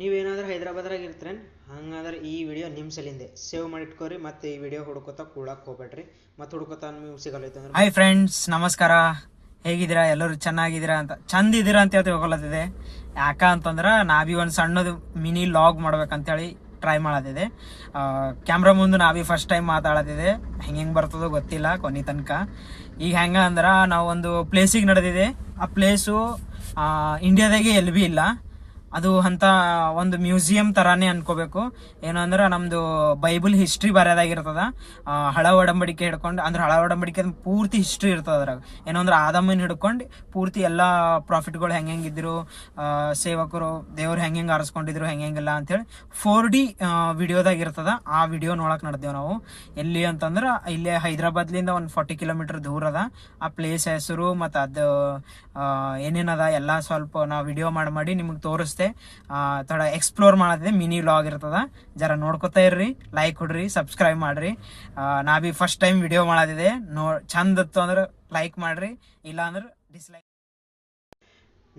ನೀವೇನಾದ್ರೂ ಹೈದ್ರಾಬಾದ್ರಾಗ ಇರ್ತೀರೇನು? ಹಂಗಂದ್ರೆ ಈ ವಿಡಿಯೋ ನಿಮ್ಮ ಸಲಿಂದೆ ಸೇವ್ ಮಾಡಿಟ್ಕೋರಿ. ಮತ್ತು ಈ ವಿಡಿಯೋ ಹುಡ್ಕೋತಾ ಕೂಡಕ್ಕೆ ಹೋಗ್ಬೇಡ್ರಿ. ಮತ್ತು ಹುಡ್ಕೋತಾ ನಿಮ್ಗೆ ಸಿಗಲ್ಲೈತೆ ಅಂದ್ರೆ ಹಾಯ್ ಫ್ರೆಂಡ್ಸ್, ನಮಸ್ಕಾರ. ಹೇಗಿದ್ದೀರಾ? ಎಲ್ಲರೂ ಚೆನ್ನಾಗಿದ್ದೀರಾ ಅಂತ, ಚಂದ ಇದ್ದೀರಾ ಅಂತ ಹೇಳ್ತಿ ಹೋಗಲತ್ತಿದೆ. ಯಾಕ ಅಂತಂದ್ರೆ ನಾವೀ ಒಂದು ಸಣ್ಣದು ಮಿನಿ ಲಾಗ್ ಮಾಡ್ಬೇಕಂತೇಳಿ ಟ್ರೈ ಮಾಡತ್ತಿದೆ. ಕ್ಯಾಮ್ರಾ ಮುಂದೆ ನಾವೀ ಫಸ್ಟ್ ಟೈಮ್ ಮಾತಾಡತ್ತಿದೆ. ಹೆಂಗೆ ಬರ್ತದೋ ಗೊತ್ತಿಲ್ಲ ಕೊನೆ ತನಕ. ಈಗ ಹೆಂಗ ಅಂದ್ರೆ ನಾವು ಒಂದು ಪ್ಲೇಸಿಗೆ ನಡೆದಿದೆ. ಆ ಪ್ಲೇಸು ಇಂಡಿಯಾದಾಗೆ ಎಲ್ಲಿ ಭೀ ಇಲ್ಲ. ಅದು ಅಂತ ಒಂದು ಮ್ಯೂಸಿಯಂ ತರಾನೇ ಅನ್ಕೋಬೇಕು. ಏನು ಅಂದ್ರೆ ನಮ್ದು ಬೈಬಲ್ ಹಿಸ್ಟ್ರಿ ಬರೋದಾಗಿರ್ತದ. ಹಳ ಒಡಂಬಡಿಕೆ ಹಿಡ್ಕೊಂಡು, ಅಂದ್ರೆ ಹಳ ಒಡಂಬಡಿಕೆ ಪೂರ್ತಿ ಹಿಸ್ಟ್ರಿ ಇರ್ತದ ಅದ್ರಾಗ. ಏನೋ ಅಂದ್ರೆ ಆದಮ್ಮನ ಹಿಡ್ಕೊಂಡು ಪೂರ್ತಿ ಎಲ್ಲ ಪ್ರಾಫಿಟ್ಗಳು ಹೆಂಗಿದ್ರು, ಸೇವಕರು ದೇವ್ರು ಹೆಂಗೆ ಆರಿಸ್ಕೊಂಡಿದ್ರು, ಹೆಂಗಿಲ್ಲ ಅಂತೇಳಿ 4D ವಿಡಿಯೋದಾಗ ಇರ್ತದ. ಆ ವಿಡಿಯೋ ನೋಡಕ್ ನಡೆದೇವು ನಾವು. ಎಲ್ಲಿ ಅಂತಂದ್ರೆ ಇಲ್ಲೇ ಹೈದ್ರಾಬಾದ್ಲಿಂದ ಒಂದು 40 ಕಿಲೋಮೀಟರ್ ದೂರ ಅದ. ಆ ಪ್ಲೇಸ್ ಹೆಸರು ಮತ್ತು ಅದು ಏನೇನದ ಎಲ್ಲ ಸ್ವಲ್ಪ ನಾವು ವಿಡಿಯೋ ಮಾಡಿ ನಿಮಗೆ ತೋರಿಸ್ತೆ. ಥೋಡ ಎಕ್ಸ್ಪ್ಲೋರ್ ಮಾಡತ್ತಿದೆ. ಮಿನಿ ವ್ಲಾಗ್ ಇರ್ತದ. ಜರ ನೋಡ್ಕೊತಾ ಇರ್ರಿ, ಲೈಕ್ ಕೊಡ್ರಿ, ಸಬ್ಸ್ಕ್ರೈಬ್ ಮಾಡ್ರಿ. ನಾ ಭೀ ಫಸ್ಟ್ ಟೈಮ್ ವಿಡಿಯೋ ಮಾಡತ್ತಿದೆ. ಚಂದ ಇತ್ತು ಅಂದ್ರೆ ಲೈಕ್ ಮಾಡ್ರಿ, ಇಲ್ಲ ಅಂದ್ರೆ ಡಿಸ್ಲೈಕ್.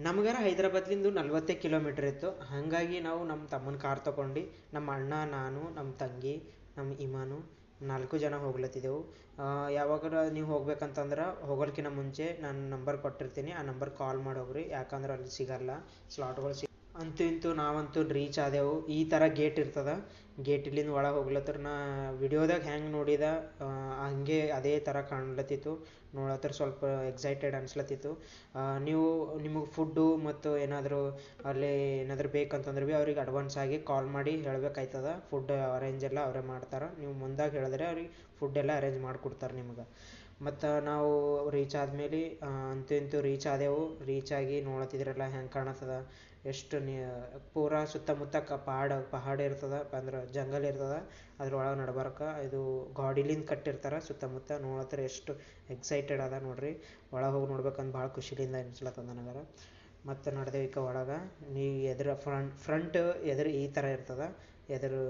ನಮಗಾರ ಹೈದ್ರಾಬಾದ್ಲಿಂದ 40 ಕಿಲೋಮೀಟರ್ ಇತ್ತು. ಹಾಗಾಗಿ ನಾವು ನಮ್ಮ ತಮ್ಮನ ಕಾರ್ ತೊಗೊಂಡು ನಮ್ಮ ಅಣ್ಣ, ನಾನು, ನಮ್ಮ ತಂಗಿ, ನಮ್ಮ ಇಮಾನು 4 ಜನ ಹೋಗ್ಲತ್ತಿದ್ದೆವು. ಯಾವಾಗಾರ ನೀವು ಹೋಗ್ಬೇಕಂತಂದ್ರೆ ಹೋಗೋಕ್ಕಿಂತ ಮುಂಚೆ ನಾನು ನಂಬರ್ ಕೊಟ್ಟಿರ್ತೀನಿ. ಆ ನಂಬರ್ ಕಾಲ್ ಮಾಡಿ ಹೋಗ್ರಿ. ಯಾಕಂದ್ರೆ ಅಲ್ಲಿ ಸಿಗಲ್ಲ ಸ್ಲಾಟ್ಗಳು. ಅಂತೂ ಇಂತೂ ನಾವಂತೂ ರೀಚ್ ಆದೆವು. ಈ ಥರ ಗೇಟ್ ಇರ್ತದ. ಗೇಟಿಲಿಂದ ಒಳಗೆ ಹೋಗ್ಲತ್ತರ ನಾ ವಿಡಿಯೋದಾಗ ಹೆಂಗೆ ನೋಡಿದ ಹಂಗೆ ಅದೇ ಥರ ಕಾಣ್ಲತ್ತಿತ್ತು. ನೋಡತ್ತರ ಸ್ವಲ್ಪ ಎಕ್ಸೈಟೆಡ್ ಅನ್ಸ್ಲತ್ತಿತ್ತು. ನಿಮಗೆ ಫುಡ್ಡು ಮತ್ತು ಏನಾದರೂ ಅಲ್ಲಿ ಏನಾದರೂ ಬೇಕಂತಂದ್ರೆ ಭೀ ಅವ್ರಿಗೆ ಅಡ್ವಾನ್ಸ್ ಆಗಿ ಕಾಲ್ ಮಾಡಿ ಹೇಳಬೇಕಾಯ್ತದ. ಫುಡ್ ಅರೇಂಜ್ ಎಲ್ಲ ಅವರೇ ಮಾಡ್ತಾರೆ. ನೀವು ಮುಂದಾಗಿ ಹೇಳಿದ್ರೆ ಅವ್ರಿಗೆ ಫುಡ್ ಎಲ್ಲ ಅರೇಂಜ್ ಮಾಡಿಕೊಡ್ತಾರೆ ನಿಮ್ಗೆ. ಮತ್ತು ನಾವು ರೀಚ್ ಆದಮೇಲೆ ಅಂತೂ ಇಂತೂ ರೀಚ್ ಆದೆವು. ರೀಚ್ ಆಗಿ ನೋಡತ್ತಿದ್ರಲ್ಲ ಹೆಂಗೆ ಕಾಣತ್ತದ. ಎಷ್ಟು ಪೂರಾ ಸುತ್ತಮುತ್ತ ಪಹಾಡ ಇರ್ತದ, ಅಂದ್ರೆ ಜಂಗಲ್ ಇರ್ತದ. ಅದ್ರೊಳಗೆ ನಡ್ಬಾರ್ಕ ಇದು ಗಾಡಿಲಿಂದ ಕಟ್ಟಿರ್ತಾರೆ ಸುತ್ತಮುತ್ತ. ನೋಡತ್ತರ ಎಷ್ಟು ಎಕ್ಸೈಟೆಡ್ ಅದ ನೋಡ್ರಿ. ಒಳಗೆ ಹೋಗಿ ನೋಡ್ಬೇಕಂತ ಭಾಳ ಖುಷಿಲಿಂದ ಅನ್ಸ್ಲತ್ತದ ನನಗರ. ಮತ್ತು ನಡೆದೇವಿಕ ಒಳಗೆ. ನೀವು ಎದುರು ಫ್ರಂಟ್ ಎದುರು ಈ ಥರ ಇರ್ತದ. ಎದುರು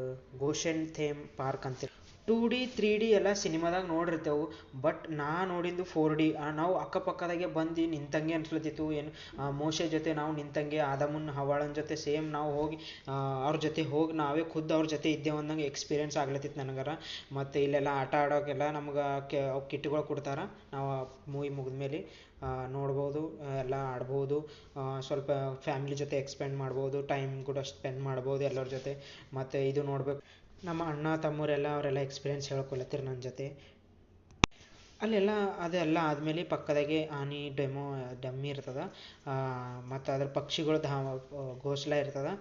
ಗೋಶೆನ್ ಥೇಮ್ ಪಾರ್ಕ್ ಅಂತ 2D 3D ಎಲ್ಲ ಸಿನಿಮಾದಾಗ ನೋಡಿರ್ತೇವೆ. ಬಟ್ ನಾ ನೋಡಿದ್ದು 4D. ನಾವು ಅಕ್ಕಪಕ್ಕದಾಗೆ ಬಂದು ನಿಂತಂಗೆ ಅನ್ಸ್ಲತ್ತಿತ್ತು. ಏನು ಮೋಶೆ ಜೊತೆ ನಾವು ನಿಂತಂಗೆ, ಆದಮನ್ ಹವಾಳನ ಜೊತೆ ಸೇಮ್ ನಾವು ಹೋಗಿ ಅವ್ರ ಜೊತೆ ಹೋಗಿ ನಾವೇ ಖುದ್ದು ಅವ್ರ ಜೊತೆ ಇದ್ದೇವೆ ಅಂದಂಗೆ ಎಕ್ಸ್ಪೀರಿಯೆನ್ಸ್ ಆಗ್ಲತ್ತಿತ್ತು ನನಗರ. ಮತ್ತು ಇಲ್ಲೆಲ್ಲ ಆಟ ಆಡೋಕ್ಕೆಲ್ಲ ನಮ್ಗೆ ಕಿಟ್ಗಳು ಕೊಡ್ತಾರೆ. ನಾವು ಮೂವಿ ಮುಗಿದ್ಮೇಲೆ ನೋಡ್ಬೋದು, ಎಲ್ಲ ಆಡ್ಬೋದು. ಸ್ವಲ್ಪ ಫ್ಯಾಮಿಲಿ ಜೊತೆ ಎಕ್ಸ್ಪೆಂಡ್ ಮಾಡ್ಬೋದು, ಟೈಮ್ ಕೂಡ ಸ್ಪೆಂಡ್ ಮಾಡ್ಬೋದು ಎಲ್ಲರ ಜೊತೆ. ಮತ್ತು ಇದು ನೋಡ್ಬೇಕು, ನಮ್ಮ ಅಣ್ಣ ತಮ್ಮರೆಲ್ಲ ಅವರೆಲ್ಲ ಎಕ್ಸ್ಪೀರಿಯೆನ್ಸ್ ಹೇಳ್ಕೊಳತ್ತಿರು ನನ್ನ ಜೊತೆ. ಅಲ್ಲೆಲ್ಲ ಅದೆಲ್ಲ ಆದಮೇಲೆ ಪಕ್ಕದಾಗೆ ಆನೆ ಡಮ್ಮಿ ಇರ್ತದೆ. ಮತ್ತು ಅದ್ರ ಪಕ್ಷಿಗಳು ಘೋಸಲ ಇರ್ತದೆ.